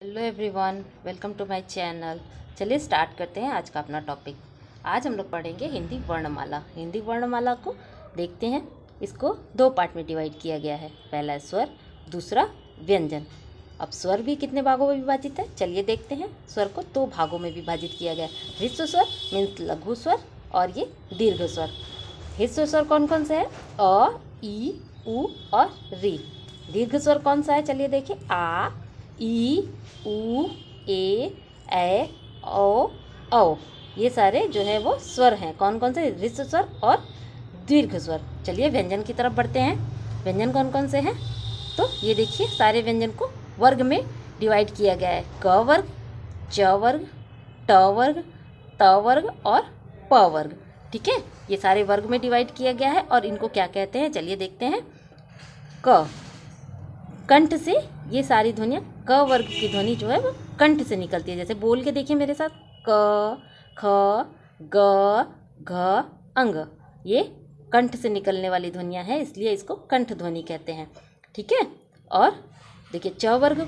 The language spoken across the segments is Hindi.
Hello everyone, welcome to my channel. चलिए स्टार्ट करते हैं आज का अपना टॉपिक। आज हम लोग पढ़ेंगे हिंदी वर्णमाला। हिंदी वर्णमाला को देखते हैं। इसको दो पार्ट में डिवाइड किया गया है। पहला है स्वर, दूसरा व्यंजन। अब स्वर भी कितने भागों में विभाजित है, चलिए देखते हैं। स्वर को दो भागों में विभाजित किया गया है। ह्रस्व स्वर मीन्स लघु स्वर और ये दीर्घ स्वर। ह्रस्व स्वर कौन कौन से हैं? अ, ई, उ और री। दीर्घ स्वर कौन सा है, चलिए देखिए। आ, ई, उ, ए, औ। ये सारे जो है वो स्वर हैं। कौन कौन से? ह्रस्व स्वर और दीर्घ स्वर। चलिए व्यंजन की तरफ बढ़ते हैं। व्यंजन कौन कौन से हैं? तो ये देखिए, सारे व्यंजन को वर्ग में डिवाइड किया गया है। क वर्ग, च वर्ग, ट वर्ग, त वर्ग और प वर्ग। ठीक है, ये सारे वर्ग में डिवाइड किया गया है। और इनको क्या कहते हैं, चलिए देखते हैं। क, कंठ से ये सारी ध्वनियाँ, क वर्ग की ध्वनि जो है वो कंठ से निकलती है। जैसे बोल के देखिए मेरे साथ। क, ख, ग, घ, अंग। ये कंठ से निकलने वाली ध्वनियाँ हैं, इसलिए इसको कंठ ध्वनि कहते हैं। ठीक है। और देखिए च वर्ग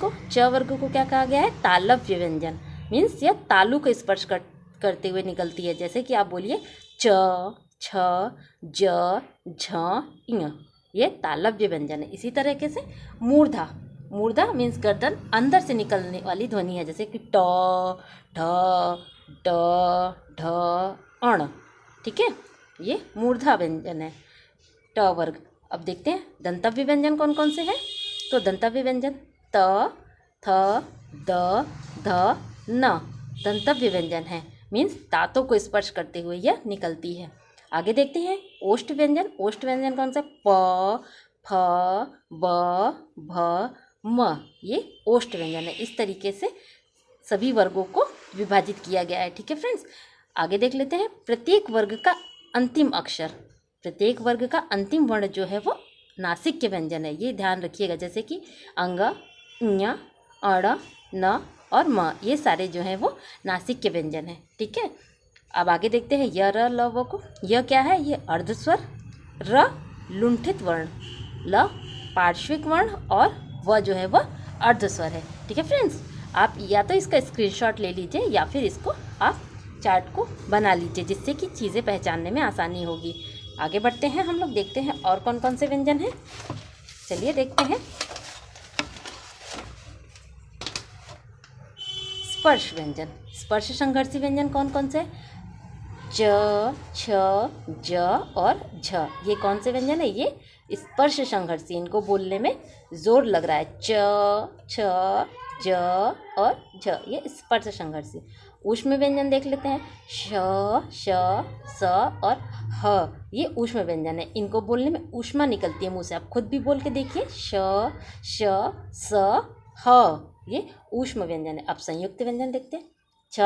को क्या कहा गया है? तालव्य व्यंजन। मीन्स यह तालु को स्पर्श करते हुए निकलती है। जैसे कि आप बोलिए च, छ, ज, झ, इं। ये तालव्य व्यंजन है। इसी तरीके से मूर्धा मीन्स गर्दन अंदर से निकलने वाली ध्वनि है। जैसे कि ट, ढ, ड, ढ, अण। ठीक है, ये मूर्धा व्यंजन है, ट वर्ग। अब देखते हैं दंतव्य व्यंजन कौन कौन से हैं। तो दंतव्य व्यंजन त, थ, द, ध, न दंतव्य व्यंजन है। मीन्स दांतों को स्पर्श करते हुए यह निकलती है। आगे देखते हैं ओष्ठ व्यंजन। ओष्ठ व्यंजन कौन सा? प, फ, ब, भ, म। ये ओष्ठ व्यंजन है। इस तरीके से सभी वर्गों को विभाजित किया गया है। ठीक है फ्रेंड्स, आगे देख लेते हैं प्रत्येक वर्ग का अंतिम अक्षर। प्रत्येक वर्ग का अंतिम वर्ण जो है वो नासिक्य व्यंजन है। ये ध्यान रखिएगा। जैसे कि अंग, ञ, अण, न और म, ये सारे जो हैं वो नासिक्य व्यंजन है। ठीक है, अब आगे देखते हैं य, र, ल, व को। यह क्या है? ये अर्धस्वर, र लुंठित वर्ण, ल पार्श्विक वर्ण और व जो है वह अर्धस्वर है। ठीक है फ्रेंड्स, आप या तो इसका स्क्रीनशॉट ले लीजिए या फिर इसको आप चार्ट को बना लीजिए, जिससे कि चीज़ें पहचानने में आसानी होगी। आगे बढ़ते हैं हम लोग, देखते हैं और कौन कौन से व्यंजन हैं। चलिए देखते हैं। स्पर्श व्यंजन। स्पर्श संघर्षी व्यंजन कौन कौन से? च, छ, ज और झ। ये कौन से व्यंजन है? ये स्पर्श संघर्षी। इनको बोलने में जोर लग रहा है। च, छ, ज और झ, ये स्पर्श संघर्षी। ऊष्म व्यंजन देख लेते हैं। श, श, स और ह। ये ऊष्म व्यंजन है। इनको बोलने में ऊष्मा निकलती है मुंह से। आप खुद भी बोल के देखिए। श, श, स, ह। ये ऊष्म व्यंजन है। अब संयुक्त व्यंजन देखते हैं। छ,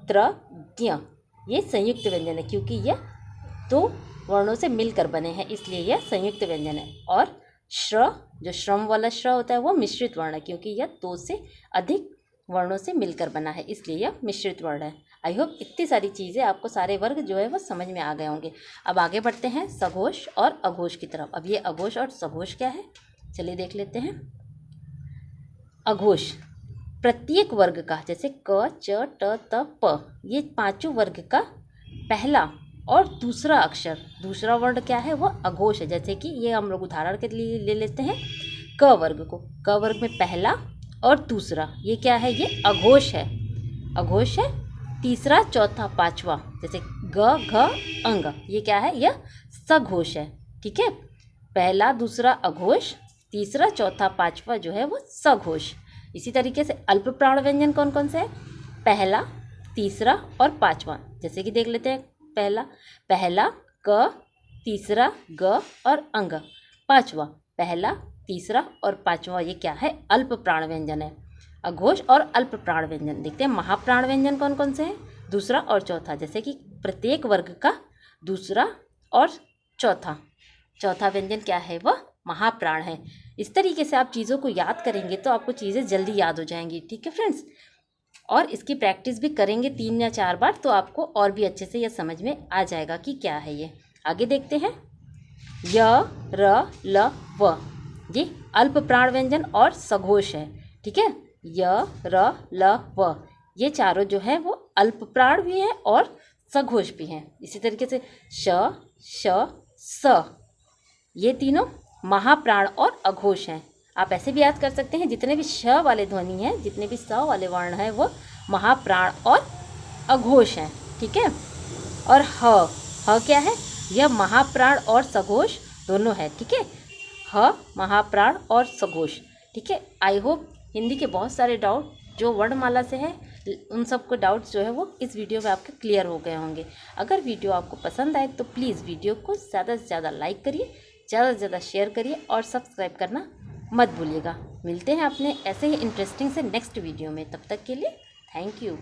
त्र, ज्ञ। ये संयुक्त व्यंजन है, क्योंकि यह दो वर्णों से मिलकर बने हैं, इसलिए यह संयुक्त व्यंजन है। और श्र, जो श्रम वाला श्र होता है, वो मिश्रित वर्ण है, क्योंकि यह दो से अधिक वर्णों से मिलकर बना है, इसलिए यह मिश्रित वर्ण है। आई होप इतनी सारी चीज़ें आपको सारे वर्ग जो है वो समझ में आ गए होंगे। अब आगे बढ़ते हैं सघोष और अघोष की तरफ। अब ये अघोष और सघोष क्या है, चलिए देख लेते हैं। अघोष प्रत्येक वर्ग का, जैसे क, च, ट, त, प, ये पांचों वर्ग का पहला और दूसरा अक्षर, दूसरा वर्ण क्या है? वो अघोष है। जैसे कि ये हम लोग उदाहरण के लिए ले लेते हैं क वर्ग को। क वर्ग में पहला और दूसरा ये क्या है? ये अघोष है। अघोष है। तीसरा, चौथा, पांचवा, जैसे ग, घ, अंग, ये क्या है? यह सघोष है। ठीक है, पहला दूसरा अघोष, तीसरा चौथा पांचवा जो है वो सघोष। इसी तरीके से अल्प प्राण व्यंजन कौन कौन से हैं? पहला, तीसरा और पांचवा। जैसे कि देख लेते हैं। पहला क, तीसरा ग और अंग, पांचवा पहला, तीसरा और पांचवा, ये क्या है? अल्प प्राण व्यंजन है। अघोष और अल्प प्राण व्यंजन देखते हैं। महाप्राण व्यंजन कौन कौन से हैं? दूसरा और चौथा। जैसे कि प्रत्येक वर्ग का दूसरा और चौथा व्यंजन क्या है? वह महाप्राण है। इस तरीके से आप चीज़ों को याद करेंगे तो आपको चीज़ें जल्दी याद हो जाएंगी। ठीक है फ्रेंड्स, और इसकी प्रैक्टिस भी करेंगे 3 या 4 बार, तो आपको और भी अच्छे से यह समझ में आ जाएगा कि क्या है ये। आगे देखते हैं। य, र, ल, व, ये अल्प प्राण व्यंजन और सघोष है। ठीक है, य, र, ल, व, ये चारों जो है वो अल्प प्राण भी हैं और सघोष भी हैं। इसी तरीके से श, श, स, ये तीनों महाप्राण और अघोष हैं। आप ऐसे भी याद कर सकते हैं, जितने भी श वाले ध्वनि हैं, जितने भी स वाले वर्ण हैं, वो महाप्राण और अघोष हैं। ठीक है। और ह क्या है? यह महाप्राण और सघोष दोनों है। ठीक है। ह महाप्राण और सघोष। ठीक है। आई होप हिंदी के बहुत सारे डाउट जो वर्णमाला से है, उन सब को डाउट्स जो है वो इस वीडियो में आपके क्लियर हो गए होंगे। अगर वीडियो आपको पसंद आए तो प्लीज़ वीडियो को ज़्यादा से ज़्यादा लाइक करिए, ज़्यादा से ज़्यादा शेयर करिए और सब्सक्राइब करना मत भूलिएगा। मिलते हैं अपने ऐसे ही इंटरेस्टिंग से नेक्स्ट वीडियो में। तब तक के लिए थैंक यू।